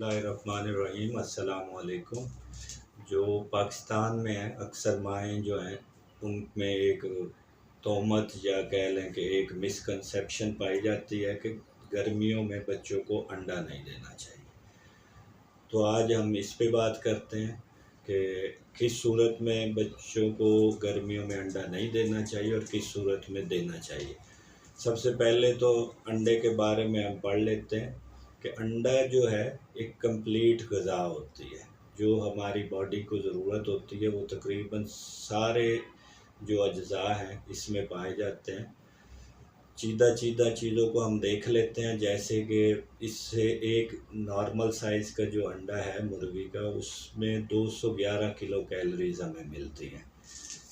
बिस्मिल्लाहिर्रहमानिर्रहीम। अस्सलामु अलैकुम। जो पाकिस्तान में है, अक्सर माएँ जो हैं उनमें एक तोहमत या कह लें कि एक मिसकंसेप्शन पाई जाती है कि गर्मियों में बच्चों को अंडा नहीं देना चाहिए। तो आज हम इस पे बात करते हैं कि किस सूरत में बच्चों को गर्मियों में अंडा नहीं देना चाहिए और किस सूरत में देना चाहिए। सबसे पहले तो अंडे के बारे में हम पढ़ लेते हैं कि अंडा जो है एक कंप्लीट ग़िज़ा होती है। जो हमारी बॉडी को ज़रूरत होती है वो तकरीबन सारे जो अज्ज़ा हैं इसमें पाए जाते हैं। चीदा चीज़ों को हम देख लेते हैं, जैसे कि इससे एक नॉर्मल साइज़ का जो अंडा है मुर्गी का, उसमें 211 किलो कैलोरीज़ हमें मिलती हैं।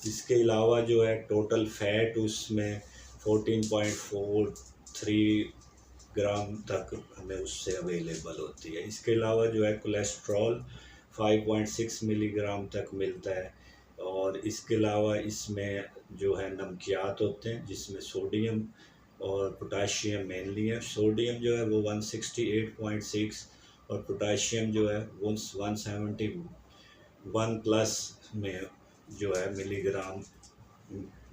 इसके अलावा जो है टोटल फ़ैट उसमें 14.43 ग्राम तक हमें उससे अवेलेबल होती है। इसके अलावा जो है कोलेस्ट्रॉल 5.6 मिलीग्राम तक मिलता है। और इसके अलावा इसमें जो है नमकियात होते हैं जिसमें सोडियम और पोटाशियम मेनली है। सोडियम जो है वो 168.6 और पोटाशियम जो है वो 171 प्लस में जो है मिलीग्राम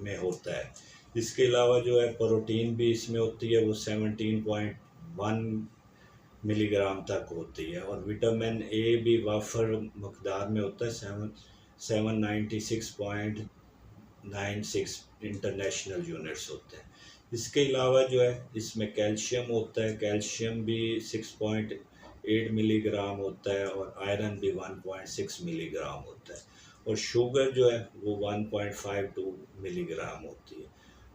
में होता है। इसके अलावा जो है प्रोटीन भी इसमें होती है, वो 17.1 मिलीग्राम तक होती है। और विटामिन ए भी वाफर मकदार में होता है, 796.96 इंटरनेशनल यूनिट्स होते हैं। इसके अलावा जो है इसमें कैल्शियम होता है, कैल्शियम भी 6.8 मिलीग्राम होता है और आयरन भी 1.6 मिलीग्राम होता है। और शुगर जो है वो 1.52 मिलीग्राम होती है।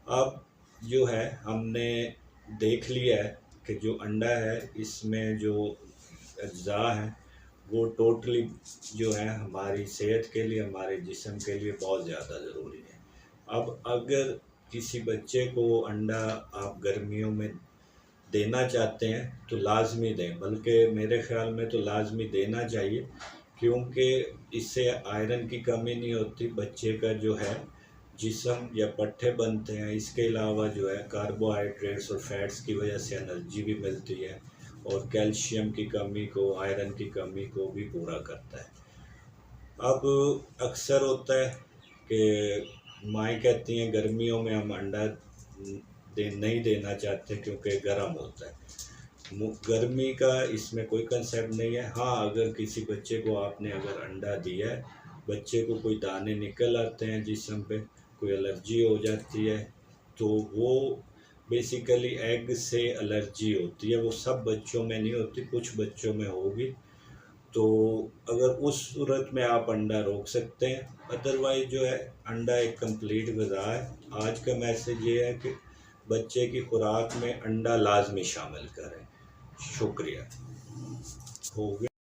अब जो है हमने देख लिया है कि जो अंडा है इसमें जो अज्ज़ा हैं वो टोटली जो है हमारी सेहत के लिए, हमारे जिस्म के लिए बहुत ज़्यादा ज़रूरी है। अब अगर किसी बच्चे को अंडा आप गर्मियों में देना चाहते हैं तो लाजमी दें, बल्कि मेरे ख़्याल में तो लाजमी देना चाहिए, क्योंकि इससे आयरन की कमी नहीं होती, बच्चे का जो है जिस्म या पट्टे बनते हैं। इसके अलावा जो है कार्बोहाइड्रेट्स और फैट्स की वजह से एनर्जी भी मिलती है और कैल्शियम की कमी को, आयरन की कमी को भी पूरा करता है। अब अक्सर होता है कि माएँ कहती हैं गर्मियों में हम अंडा नहीं देना चाहते क्योंकि गर्म होता है। गर्मी का इसमें कोई कंसेप्ट नहीं है। हाँ, अगर किसी बच्चे को आपने अगर अंडा दिया है, बच्चे को कोई दाने निकल आते हैं जिस्म पे, कोई एलर्जी हो जाती है, तो वो बेसिकली एग से एलर्जी होती है। वो सब बच्चों में नहीं होती, कुछ बच्चों में होगी। तो अगर उस सूरत में आप अंडा रोक सकते हैं। अदरवाइज़ जो है अंडा एक कंप्लीट ग़िज़ा है। आज का मैसेज ये है कि बच्चे की खुराक में अंडा लाजमी शामिल करें। शुक्रिया। हो गया।